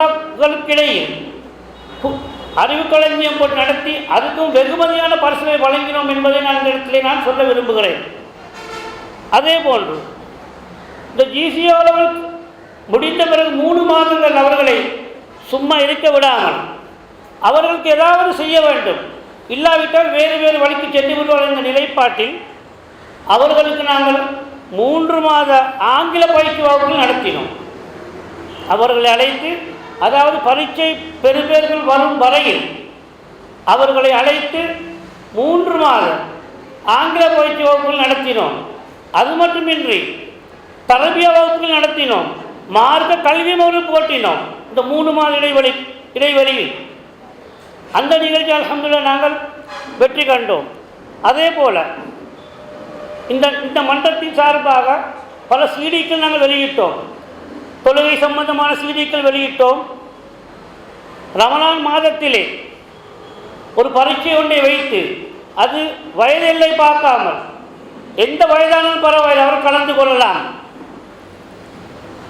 களுக்கிடையில் அறிவு களஞ்சியம் போட்டு நடத்தி அதுக்கும் வெகுமதியான பரிசுகளை வழங்கினோம் என்பதை நான் இந்த இடத்திலே நான் சொல்ல விரும்புகிறேன். அதே போன்று இந்த ஜிசிஓ லெவல் முடிந்த பிறகு 3 மாதங்கள் அவர்களை சும்மா இருக்க விடாமல் அவர்களுக்கு ஏதாவது செய்ய வேண்டும், இல்லாவிட்டால் வேறு வேறு வழிக்கு சென்று விடுவார்கள் என்ற நிலைப்பாட்டில் அவர்களுக்கு நாங்கள் 3 மாத ஆங்கில பயிற்சி வகுப்புகள் நடத்தினோம். அவர்களை அழைத்து, அதாவது பரீட்சை பெறுபேர்கள் வரும் வரையில் அவர்களை அழைத்து 3 மாத ஆங்கில பயிற்சி வகுப்புகள் நடத்தினோம். அது மட்டுமின்றி தரபியா வகுப்புகள் நடத்தினோம், மார்க்க கல்வி வகுப்பு போட்டினோம். இந்த 3 மாத இடைவெளியில் அந்த நிகழ்ச்சி அல்ஹம்துலில்லாஹ் நாங்கள் வெற்றி கண்டோம். அதே போல் இந்த மன்றத்தின் சார்பாக பல சீடிக்கள் நாங்கள் வெளியிட்டோம், தொழுகை சம்பந்தமான சீடிக்கள் வெளியிட்டோம். ரமலான் மாதத்திலே ஒரு பரீட்சை ஒன்றை வைத்து அது வயது எல்லை பார்க்காமல் எந்த வயதானாலும் பரவாயில்லை அவர் கலந்து கொள்ளலாம்.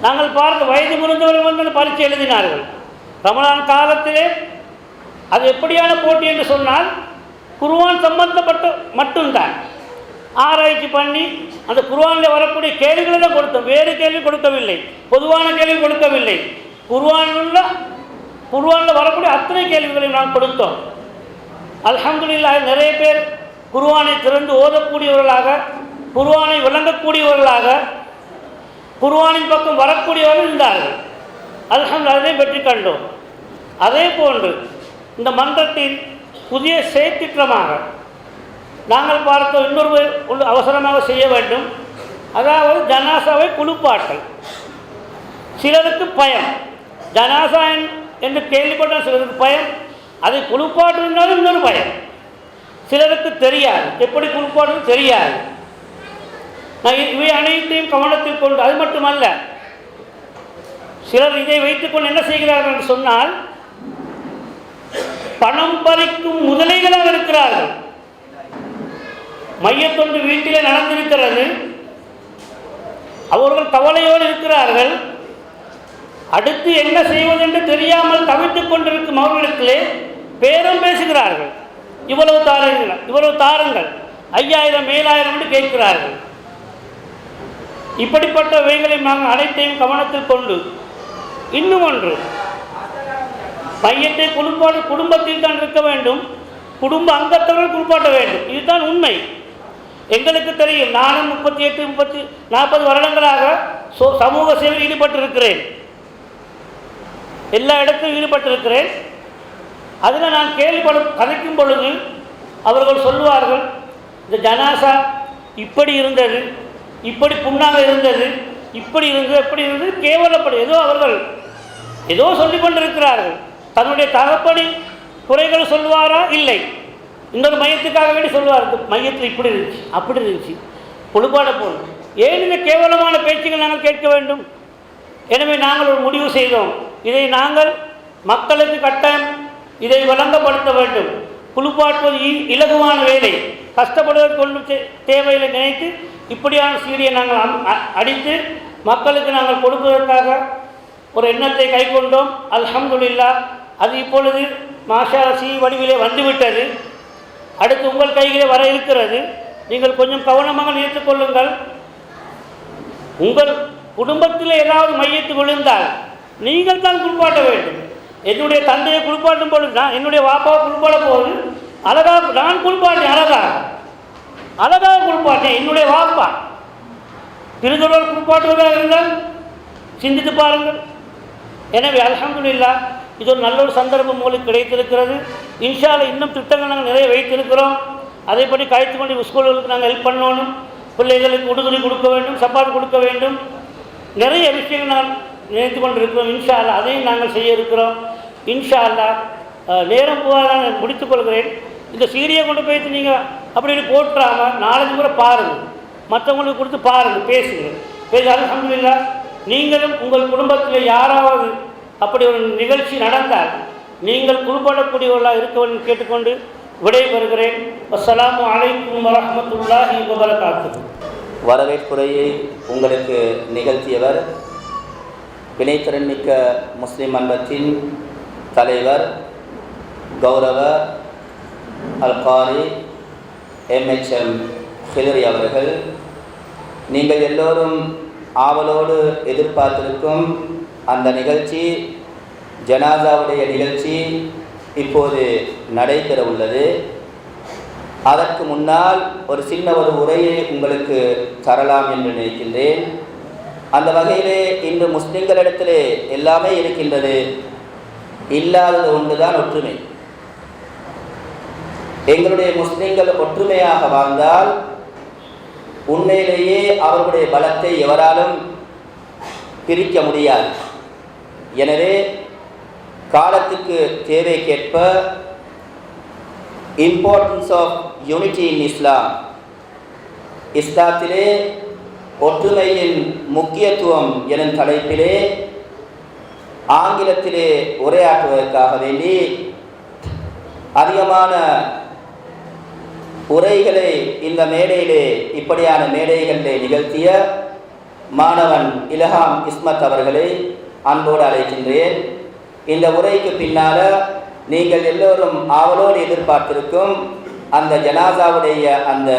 நாங்கள் பார்க்க வயது முதிர்ந்தவர்கள் வந்து பரீட்சை எழுதினார்கள். ரமலான் காலத்திலே அது எப்படியான போட்டி என்று சொன்னால் குர்ஆன் சம்பந்தப்பட்ட மட்டும்தான் ஆராய்ச்சி பண்ணி அந்த குர்ஆனில் வரக்கூடிய கேள்விகளை தான் கொடுத்தோம். வேறு கேள்வி கொடுக்கவில்லை, பொதுவான கேள்வி கொடுக்கவில்லை. குர்ஆனில் வரக்கூடிய அத்தனை கேள்விகளையும் நாம் கொடுத்தோம். அல்ஹம்துலில்லாஹ் நிறைய பேர் குர்ஆனை திறந்து ஓதக்கூடியவர்களாக, குர்ஆனை விளங்கக்கூடியவர்களாக, குர்ஆனின் பக்கம் வரக்கூடியவர்கள் இருந்தார்கள். அல்ஹம்துலில்லாஹ் அதை வெற்றி கண்டோம். அதே போன்று இந்த மன்றத்தின் புதிய செயற்திட்டமாக நாங்கள் பார்த்த இன்னொரு அவசரமாக செய்ய வேண்டும், அதாவது ஜனாசாவை குளிப்பாட்டல். சிலருக்கு பயம், ஜனாசா என்று கேள்விப்பட்டால் சிலருக்கு பயம், அதை குளிப்பாட்டுனாலும் இன்னொரு பயம். சிலருக்கு தெரியாது, எப்படி குளிப்பாட்டுன்னு தெரியாது. நான் இவை அனைத்தையும் கவனத்தில் கொண்டு, அது மட்டுமல்ல சிலர் இதை வைத்துக்கொண்டு என்ன செய்கிறார்கள் என்று சொன்னால் பணம் பறிக்கும் முதலைகளாக இருக்கிறார்கள். மையத்தொன்று வீட்டிலே நடந்திருக்கிறது, அவர்கள் கவலையோடு இருக்கிறார்கள். அடுத்து என்ன செய்வதென்று தெரியாமல் தவித்துக் கொண்டிருக்கும் அவர்களிடத்திலே பேரம் பேசுகிறார்கள். இவ்வளவு தாருங்கள், இவ்வளவு தாருங்கள், 5000 7000 என்று கேட்கிறார்கள். இப்படிப்பட்டவைகளை நாங்கள் அனைத்தையும் கவனத்தில் கொண்டு, இன்னும் ஒன்று, மையத்தை குளிப்பாடு குடும்பத்தில் தான் இருக்க வேண்டும், குடும்ப அங்கத்தவர்கள் குளிப்பாட்ட வேண்டும். இதுதான் உண்மை. எங்களுக்கு தெரியும், நானும் 38 40 வருடங்களாக சமூக சேவையில் ஈடுபட்டிருக்கிறேன், எல்லா இடத்திலும் ஈடுபட்டிருக்கிறேன். அதில் நான் கதைக்கும் பொழுது அவர்கள் சொல்லுவார்கள், இந்த ஜனாசா இப்படி இருந்தது, இப்படி புண்ணாக இருந்தது, இப்படி இருந்தது, எப்படி இருந்தது, கேவலப்படும் ஏதோ அவர்கள் ஏதோ சொல்லிக் கொண்டிருக்கிறார்கள். தன்னுடைய தகப்படி குறைகள் சொல்லுவாரா? இல்லை, இன்னொரு மையத்துக்காக வேண்டி சொல்லுவார், மையத்தில் இப்படி இருந்துச்சு, அப்படி இருந்துச்சு, குளிப்பாட போகணும். ஏன் இந்த கேவலமான பேச்சுகள் நாங்கள் கேட்க வேண்டும்? எனவே நாங்கள் ஒரு முடிவு செய்தோம், இதை நாங்கள் மக்களுக்கு கட்டாயம் இதை வழங்கப்படுத்த வேண்டும். குளிப்பாட்டுவது இலகுவான வேலை, கஷ்டப்படுவதற்கு கொண்டு தேவையில்லை நினைத்து இப்படியான சீடியை நாங்கள் அடித்து மக்களுக்கு நாங்கள் கொடுப்பதற்காக ஒரு எண்ணத்தை கை கொண்டோம். அல்ஹம்துலில்லாஹ் அது இப்பொழுது மாஷா வடிவிலே வந்துவிட்டது. அடுத்து உங்கள் கையிலே வர இருக்கிறது. நீங்கள் கொஞ்சம் கவனமாக நினைத்துக் கொள்ளுங்கள். உங்கள் குடும்பத்தில் ஏதாவது மையத்து விழுந்தால் நீங்கள் தான் குளிப்பாட்ட வேண்டும். என்னுடைய தந்தையை குளிப்பாட்டும் பொழுது தான் என்னுடைய வாப்பாவை குளிப்பாட போது அழகாக நான் குளிப்பாட்டேன், அழகாக குளிப்பாட்டேன். என்னுடைய வாப்பா திருக்குறள் குளிப்பாட்டுவதாக இருந்தால் சிந்தித்து பாருங்கள். எனவே அல்ஹம்துலில்லாஹ் இது ஒரு நல்ல ஒரு சந்தர்ப்பம் உங்களுக்கு கிடைத்திருக்கிறது. இன்ஷா அல்லாஹ் இன்னும் திட்டங்கள் நாங்கள் நிறைய வைத்திருக்கிறோம். அதைப்படி கழித்து கொண்டு ஸ்கூல்களுக்கு நாங்கள் ஹெல்ப் பண்ணணும், பிள்ளைகளுக்கு உடுதுணி கொடுக்க வேண்டும், சப்பாத்து கொடுக்க வேண்டும், நிறைய விஷயங்கள் நான் நினைத்து கொண்டு இருக்கிறோம். இன்ஷா அல்லாஹ் அதையும் நாங்கள் செய்ய இருக்கிறோம். இன்ஷா அல்லாஹ் நேரம் போகாத முடித்துக் கொள்கிறேன். இந்த சீடியை கொண்டு போய்த்து நீங்கள் அப்படின்னு போட்டுறாமல் 4 முறை பாருங்கள், மற்றவங்களுக்கு கொடுத்து பாருங்கள், பேசுங்க. அல்ஹம்துலில்லாஹ் நீங்களும் உங்கள் குடும்பத்தில் யாராவது அப்படி ஒரு நிகழ்ச்சி நடந்தால் நீங்கள் குளிப்பாடக்கூடியவர்களாக இருக்க வேண்டும் கேட்டுக்கொண்டு விடைபெறுகிறேன். அஸ்ஸலாமு அலைக்கும் வரஹ்மத்துல்லாஹி வபரகாத்துஹு. வரவேற்புரையை உங்களுக்கு நிகழ்த்தியவர் வினைத்திறன்மிக்க முஸ்லிம் அன்பத்தின் தலைவர் கௌரவ அல்காரி MHM ஹிலரி அவர்கள், நீங்கள் எல்லோரும் ஆவலோடு எதிர்பார்த்திருக்கும் அந்த நிகழ்ச்சி, ஜனாசாவுடைய நிகழ்ச்சி இப்போது நடைபெற உள்ளது. அதற்கு முன்னால் ஒரு சின்ன உரையை உங்களுக்கு தரலாம் என்று நினைக்கின்றேன். அந்த வகையிலே இன்று முஸ்லிம்களிடத்திலே எல்லாமே இருக்கின்றது, இல்லாதது ஒன்றுதான் ஒற்றுமை. எங்களுடைய முஸ்லிம்கள் ஒற்றுமையாக வாழ்ந்தால் உண்மையிலேயே அவர்களுடைய பலத்தை எவராலும் பிரிக்க முடியாது. எனவே காலத்துக்கு தேவைக்கேற்ப இம்பார்ட்டன்ஸ் ஆஃப் யூனிட்டி இன் இஸ்லாம், இஸ்லாத்திலே ஒற்றுமையின் முக்கியத்துவம் எனும் தலைப்பிலே ஆங்கிலத்திலே உரையாற்றுவதற்காக வேண்டி அதிகமான உரைகளை இந்த மேடையிலே, இப்படியான மேடைகளிலே நிகழ்த்திய மாணவன் இல்ஹாம் இஸ்மத் அவர்களை அன்போடு அழைக்கின்றேன். இந்த உரைக்கு பின்னால் நீங்கள் எல்லோரும் ஆவலோடு எதிர்பார்த்திருக்கும் அந்த ஜனாசாவுடைய அந்த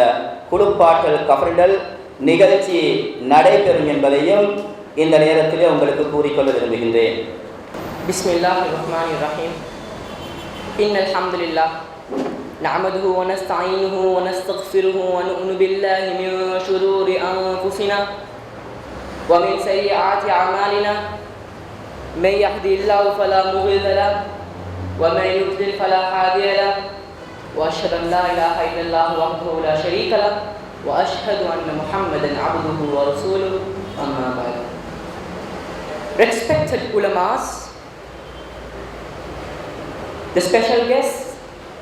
குளிப்பாட்டல் கஃனிடல் நிகழ்ச்சி நடைபெறும் என்பதையும் இந்த நேரத்திலே உங்களுக்கு கூறிக்கொள்ள விரும்புகின்றேன். பிஸ்மில்லாஹிர் ரஹ்மானிர் ரஹீம். இன்னல் ஹம்துலில்லாஹ் நஹ்மதுஹு வ நஸ்தஈனுஹு வ நஸ்தக்ஃபிருஹு வ நு'மினு பில்லாஹி மின் ஷுரூரி அன்ஃபுஸினா வ மின் ஸய்யிஆத்தி அஅமாலினா மன் யஹ்திஹில்லாஹு ஃபலா முضில்ல லஹு வ மன் யுضلل ஃபலா ஹாதிய லஹு வ அஷ்ஹது அன் லா இலாஹ இல்லல்லாஹு வஹ்தஹு லா ஷரீக லஹு வ அஷ்ஹது அன்ன முஹம்மதன் அப்துஹு வ ரசூலுஹு. அம்மா பஅத். Respected ulamas, the special guests,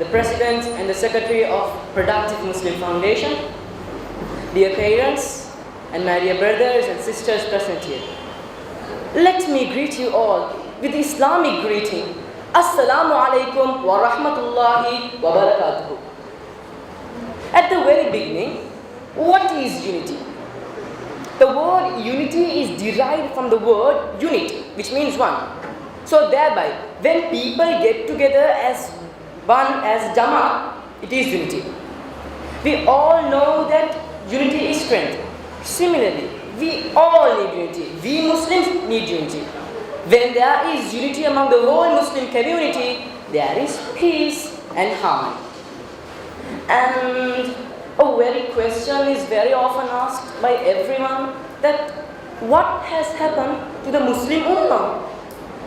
the President and the Secretary of Productive Muslim Foundation, dear parents, and my dear brothers and sisters present here. Let me greet you all with the Islamic greeting. Assalamu alaikum wa rahmatullahi wa barakatuhu. At the very beginning, what is unity? The word unity is derived from the word unit, which means one. So thereby, when people get together as one, as Jama, it is unity. We all know that unity is strength. Similarly, we all need unity. We Muslims need unity. When there is unity among the whole Muslim community, there is peace and harmony. And a very question is very often asked by everyone, that what has happened to the Muslim Ummah?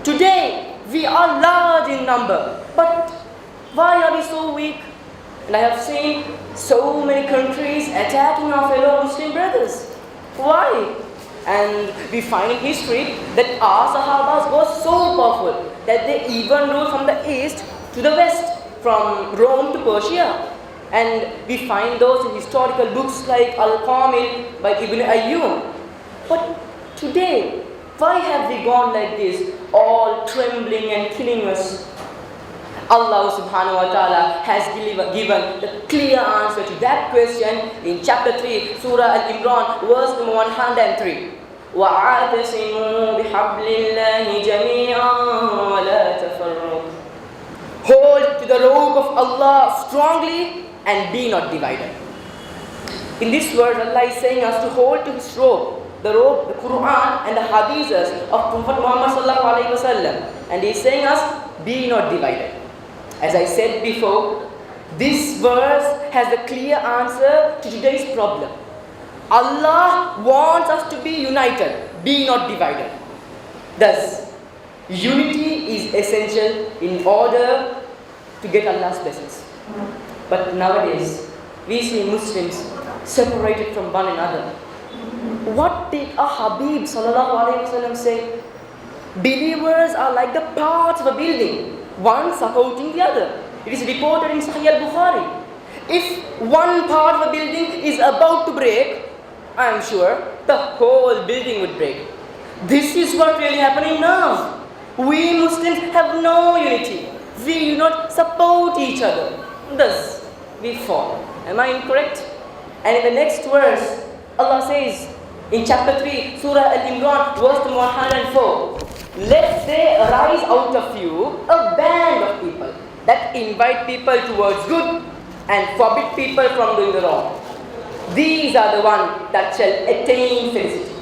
Today, we are large in number, but why are we so weak? And I have seen so many countries attacking our fellow Muslim brothers. Why? And we find in history that our Sahabas were so powerful that they even ruled from the east to the west, from Rome to Persia. And we find those in historical books like Al-Kamil by Ibn Ayyub. But today, why have we gone like this, all trembling and killing us? Allah subhanahu wa ta'ala has given the clear answer to that question in chapter 3, Surah Al-Imran, verse number 103. وَاعْتَصِمُوا بِحَبْلِ اللَّهِ جَمِيعًا وَلَا تَفَرَّقُوا. Hold to the rope of Allah strongly and be not divided. In this verse, Allah is saying us to hold to His rope, the Quran and the Hadiths of Prophet Muhammad sallallahu alaihi wasallam, and He is saying us, be not divided. As I said before, this verse has the clear answer to today's problem. Allah wants us to be united, be not divided. Thus, unity is essential in order to get Allah's blessings. But nowadays, we see Muslims separated from one another. What did our Habib sallallahu alaihi wasallam say? Believers are like the parts of a building, one supporting the other. It is reported in Sahih al-Bukhari. If one part of a building is about to break, I am sure the whole building would break. This is what really happening now. We Muslims have no unity. We do not support each other. Thus, we fall. Am I incorrect? And in the next verse, Allah says in chapter 3, Surah Al-Imran, verse 104, let there arise out of you a band of people that invite people towards good and forbid people from doing the wrong. These are the ones that shall attain felicity.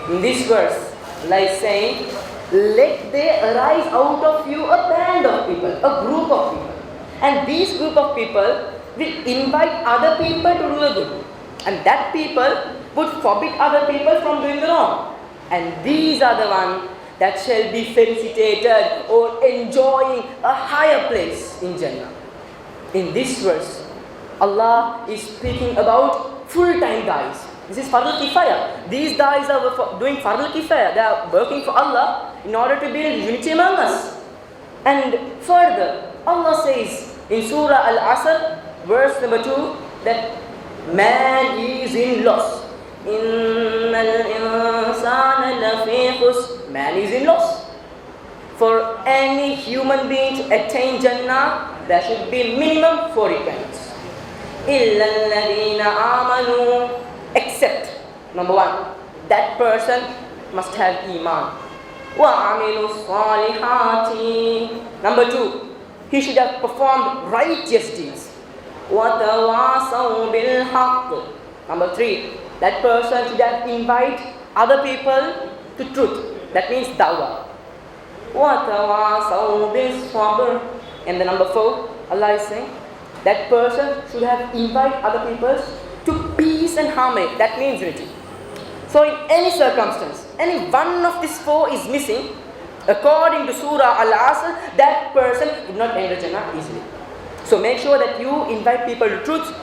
In this verse, Allah is saying, let there arise out of you a band of people, a group of people. And these group of people will invite other people to do the good. And that people would forbid other people from doing the wrong. And these are the ones that shall be felicitated or enjoying a higher place in Jannah. In this verse, Allah is speaking about full-time guys. This is Fardul Kifaya. These guys are doing Fardul Kifaya. They are working for Allah in order to build unity among us. And further, Allah says in Surah Al-Asr, verse number 2, that man is in loss. Innal insana lafi khusr. Man is in loss. For any human being to attain Jannah, there should be minimum 4 repentance. Illa alladhina amanu. Except, number 1, that person must have Iman. وَعَمِلُوا الصَّالِحَاتِ. Number 2, he should have performed righteous deeds. وَتَوَاصَوْا بِالْحَقِّ. Number 3, that person should have invite other people to truth. That means dawah. وَتَوَاصَوْا بِالصَّبْرِ. And the number 4, Allah is saying, that person should have invite other people to peace and harmony. That means unity. So in any circumstance, any one of these 4 is missing, according to Surah Al-Asr, that person will not enter Jannah easily. So make sure that you invite people to truth,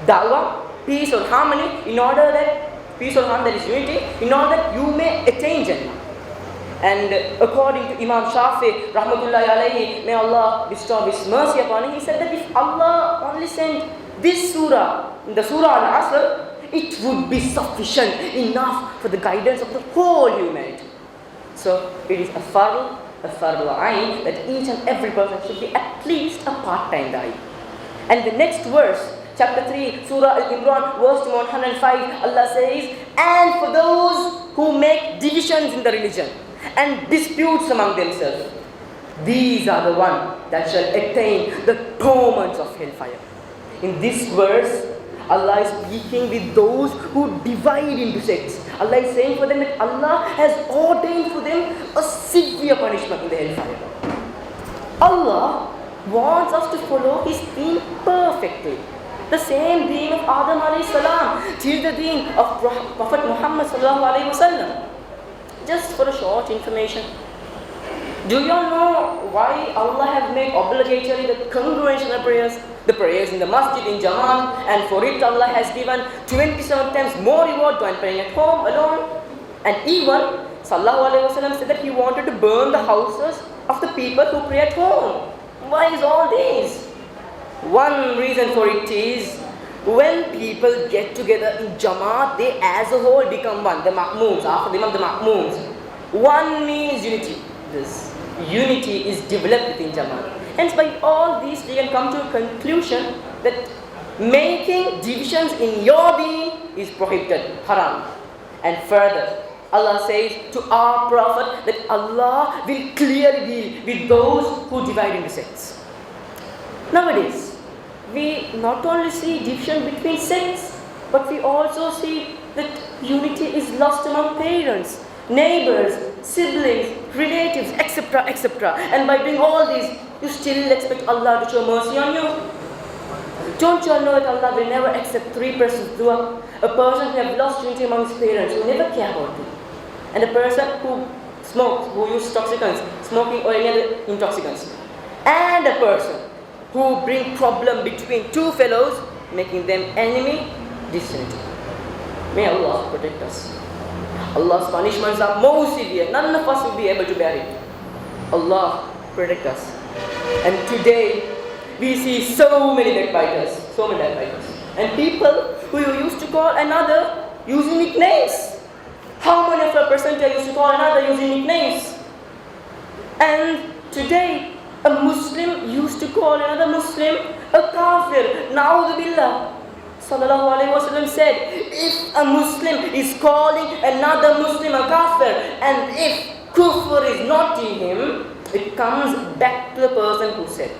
dawah, peace or harmony, in order that, peace or harmony, that is unity, in order that you may attain Jannah. And according to Imam Shafi, Rahmatullahi alayhi, may Allah bestow His mercy upon him, he said that if Allah only sent this surah, the Surah Al-Asr, it would be sufficient enough for the guidance of the whole humanity. So it is a farl ayn, that each and every person should be at least a part-time da'i. And the next verse, chapter 3, Surah Al-Imran, verse 105, Allah says, and for those who make divisions in the religion and disputes among themselves, these are the ones that shall attain the torments of hellfire. In this verse, Allah is speaking with those who divide into sects. Allah is saying for them that Allah has ordained for them a severe punishment in the hellfire. Allah wants us to follow His deen perfectly. The same deen of Adam alayhi salam till the deen of Prophet Muhammad sallallahu alayhi wasallam. Just for a short information, do you all know why Allah has made obligatory the congregational prayers? The prayers in the masjid, in Jamaat, and for it Allah has given 27 times more reward than praying at home alone. And even Sallallahu Alaihi Wasallam said that He wanted to burn the houses of the people who pray at home. Why is all this? One reason for it is, when people get together in Jamaat, they as a whole become one, the Ma'moons, after them of the Ma'moons. One means unity. This unity is developed within Jamaat. Hence, by all these, we can come to a conclusion that making divisions in your deen is prohibited, haram. And further, Allah says to our Prophet that Allah will clearly deal with those who divide into sects. Nowadays, we not only see division between sects, but we also see that unity is lost among parents, neighbors, siblings, relatives, etc., etc. And by doing all these, you still expect Allah to show mercy on you. Don't you all know that Allah will never accept 3 persons' dua? A person who has lost unity among his parents, who never care about them. And a person who smokes, who uses toxicants, smoking or any other intoxicants. And a person who brings problem between 2 fellows, making them enemy, disunity. May Allah protect us. Allah's punishments are most severe. None of us will be able to bear it. Allah protect us. And today, we see so many backbiters. And people who you used to call another using nicknames. How many of a percentage used to call another using nicknames? And today, a Muslim used to call another Muslim a kafir. Na'udhu billah. Sallallahu Alaihi Wasallam said, if a Muslim is calling another Muslim a kafir, and if kufr is not in him, it comes back to the person who said.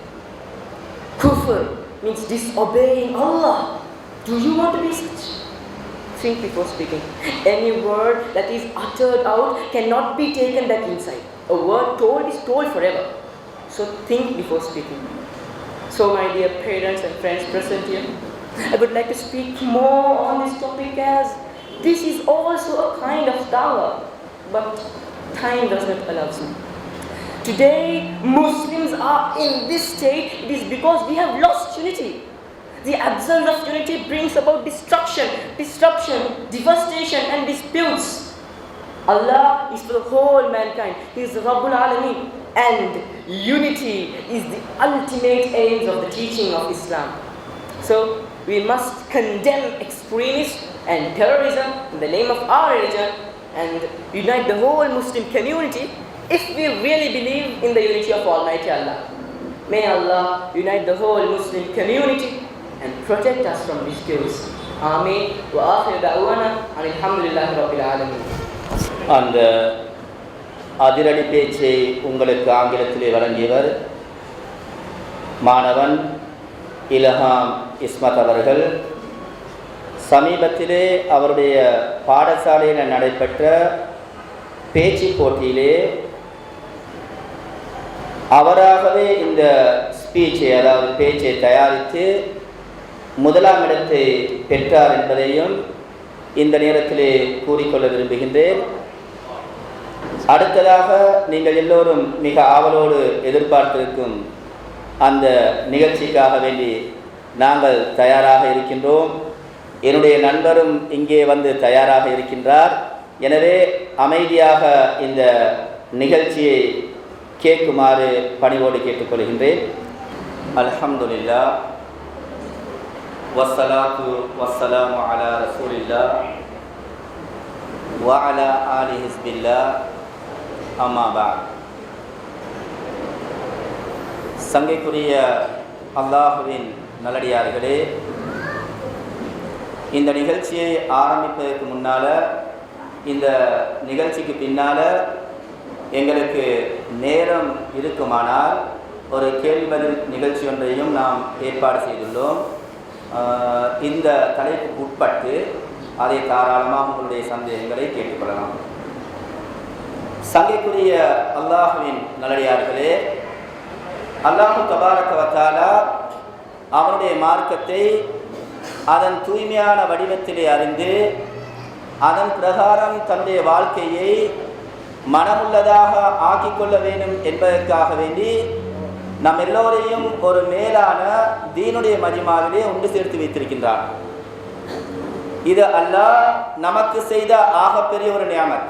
Kufr means disobeying Allah. Do you want to be such? Think before speaking. Any word that is uttered out cannot be taken back inside. A word told is told forever. So think before speaking. So my dear parents and friends present here, I would like to speak more on this topic as this is also a kind of dawah, but time does not allow me. Today, Muslims are in this state, it is because we have lost unity. The absence of unity brings about destruction, disruption, devastation and disputes. Allah is for the whole mankind. He is the Rabbul Alameen. And unity is the ultimate aim of the teaching of Islam. So, we must condemn extremism and terrorism in the name of our religion and unite the whole Muslim community if we really believe in the unity of Almighty Allah. May Allah unite the whole Muslim community and protect us from disputes. Ameen. Wa akhir da'wana alhamdulillahi rabbil alamin. அந்த அதிரடி பேச்சை உங்களுக்கு ஆங்கிலத்திலே வழங்கியவர் மாணவன் இல்ஹாம் இஸ்மத் அவர்கள். சமீபத்திலே அவருடைய பாடசாலையில் நடைபெற்ற பேச்சு போட்டியிலே அவராகவே இந்த ஸ்பீச்சை அதாவது பேச்சை தயாரித்து முதலாம் இடத்தை பெற்றார் என்பதையும் இந்த நேரத்திலே கூறிக்கொள்ள விரும்புகின்றேன். அடுத்ததாக நீங்கள் எல்லோரும் மிக ஆவலோடு எதிர்பார்த்திருக்கும் அந்த நிகழ்ச்சிக்காக வேண்டி நாங்கள் தயாராக இருக்கின்றோம். என்னுடைய நண்பரும் இங்கே வந்து தயாராக இருக்கின்றார். எனவே அமைதியாக இந்த நிகழ்ச்சியை கேட்குமாறு பணிவோடு கேட்டுக்கொள்கின்றேன். அல்ஹம்துலில்லாஹ் வஸ்ஸலாத்து வஸ்ஸலாமு அலா ரசூலில்லாஹ் வ அலா ஆலி ஹிஸ்பில்லாஹ் அம்மா பஅத். சங்கைக்குரிய அல்லாஹுவின் நல்லடியார்களே, இந்த நிகழ்ச்சியை ஆரம்பிப்பதற்கு முன்னால் இந்த நிகழ்ச்சிக்கு பின்னால் எங்களுக்கு நேரம் இருக்குமானால் ஒரு கேள்வி பதில் நிகழ்ச்சி ஒன்றையும் நாம் ஏற்பாடு செய்துள்ளோம். இந்த தலைப்புக்கு உட்பட்டு அதை தாராளமாக உங்களுடைய சந்தேகங்களை கேட்டுக்கொள்ளலாம். சங்கைக்குரிய அல்லாஹுவின் நல்லடியார்களே, அல்லாஹு தபாரக வ தஆலா அவனுடைய மார்க்கத்தை அதன் தூய்மையான வடிவத்திலே அறிந்து அதன் பிரகாரம் தன்னுடைய வாழ்க்கையை மனமுள்ளதாக ஆக்கிக்கொள்ள வேண்டும் என்பதற்காக வேண்டி நம் எல்லோரையும் ஒரு மேலான தீனுடைய மஜ்மாவிலே ஒன்று சேர்த்து வைத்திருக்கின்றார். இது அல்லாஹ் நமக்கு செய்த ஆகப்பெரிய ஒரு நியாமத்.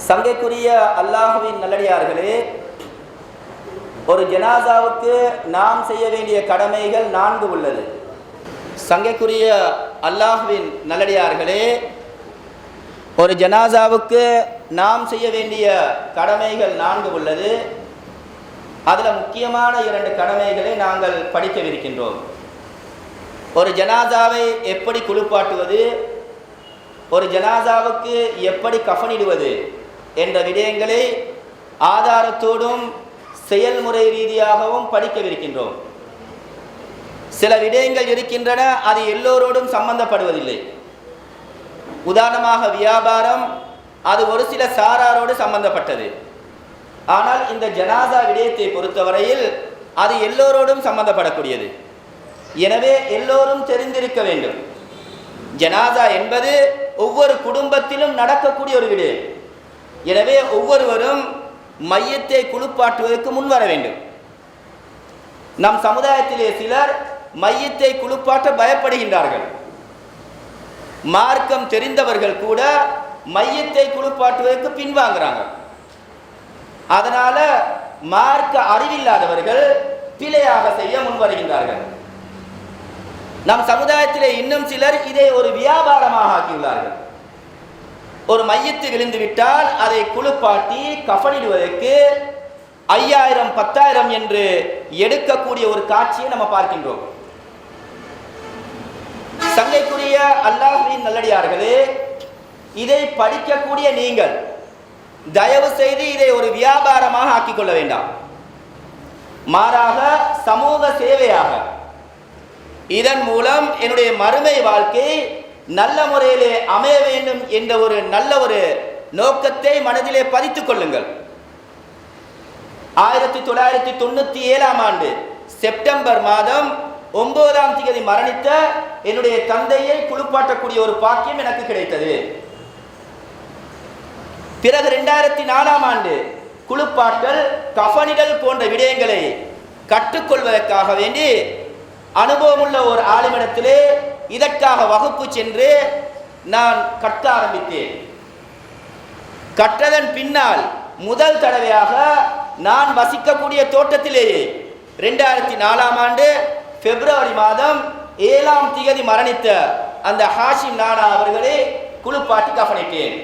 சங்கைக்குரிய அல்லாஹுவின் நல்லடியார்களே, ஒரு ஜனாசாவுக்கு நாம் செய்ய வேண்டிய கடமைகள் 4 உள்ளது. சங்கைக்குரிய அல்லாஹுவின் நல்லடியார்களே, ஒரு ஜனாசாவுக்கு நாம் செய்ய வேண்டிய கடமைகள் 4 உள்ளது. அதில் முக்கியமான 2 கடமைகளை நாங்கள் படிக்கவிருக்கின்றோம். ஒரு ஜனாசாவை எப்படி குளிப்பாட்டுவது, ஒரு ஜனாசாவுக்கு எப்படி கஃனிடுவது என்ற விடயங்களை ஆதாரத்தோடும் செயல்முறை ரீதியாகவும் படிக்கவிருக்கின்றோம். சில விடயங்கள் இருக்கின்றன, அது எல்லோரோடும் சம்பந்தப்படுவதில்லை. உதாரணமாக வியாபாரம், அது ஒரு சில சாராரோடு சம்பந்தப்பட்டது. ஆனால் இந்த ஜனாசா விடயத்தை பொறுத்தவரையில் அது எல்லோரோடும் சம்பந்தப்படக்கூடியது. எனவே எல்லோரும் தெரிந்திருக்க வேண்டும். ஜனாசா என்பது ஒவ்வொரு குடும்பத்திலும் நடக்கக்கூடிய ஒரு விடயம். எனவே ஒவ்வொருவரும் மையத்தை குளிப்பாட்டுவதற்கு முன்வர வேண்டும். நம் சமுதாயத்திலே சிலர் மையத்தை குளிப்பாட்ட பயப்படுகின்றார்கள். மார்க்கம் தெரிந்தவர்கள் கூட மையத்தை குளிப்பாட்டுவதற்கு பின்வாங்குறாங்க. அதனால மார்க்க அறிவில்லாதவர்கள் பிழையாக செய்ய முன்வருகின்றார்கள். நம் சமுதாயத்திலே இன்னும் சிலர் இதை ஒரு வியாபாரமாக ஆக்கியுள்ளார்கள். ஒரு மையத்து விழுந்து விட்டால் அதை குளிப்பாட்டி கஃனிடுவதற்கு 5000 10,000 என்று எடுக்கக்கூடிய ஒரு காட்சியை நம்ம பார்க்கின்றோம். சங்கைக்குரிய அல்லாஹ்வின் நல்லடியார்களே, இதை படிக்கக்கூடிய நீங்கள் தயவு செய்து இதை ஒரு வியாபாரமாக ஆக்கிக்கொள்ள வேண்டாம். மாறாக சமூக சேவையாக, இதன் மூலம் என்னுடைய மறுமை வாழ்க்கை நல்ல முறையிலே அமைய வேண்டும் என்ற ஒரு நல்ல ஒரு நோக்கத்தை மனதிலே பதித்துக் கொள்ளுங்கள். 1997ஆம் ஆண்டு செப்டம்பர் மாதம் 9ஆம் தேதி மரணித்த என்னுடைய தந்தையை குளிப்பாட்டக்கூடிய ஒரு பாக்கியம் எனக்கு கிடைத்தது. பிறகு 2004ஆம் ஆண்டு குளிப்பாட்டல், கஃனிடல் போன்ற விடயங்களை கற்றுக்கொள்வதற்காக வேண்டி அனுபவமுள்ள ஒரு ஆளுமிடத்திலே இதற்காக வகுப்பு சென்று நான் கற்க ஆரம்பித்தேன். கற்றதன் பின்னால் முதல் தடவையாக நான் வசிக்கக்கூடிய தோட்டத்திலேயே 2004ஆம் ஆண்டு பிப்ரவரி மாதம் 7ஆம் தேதி மரணித்த அந்த ஹாஷிம் நானா அவர்களை குளிப்பாட்டி கஃனிட்டேன்.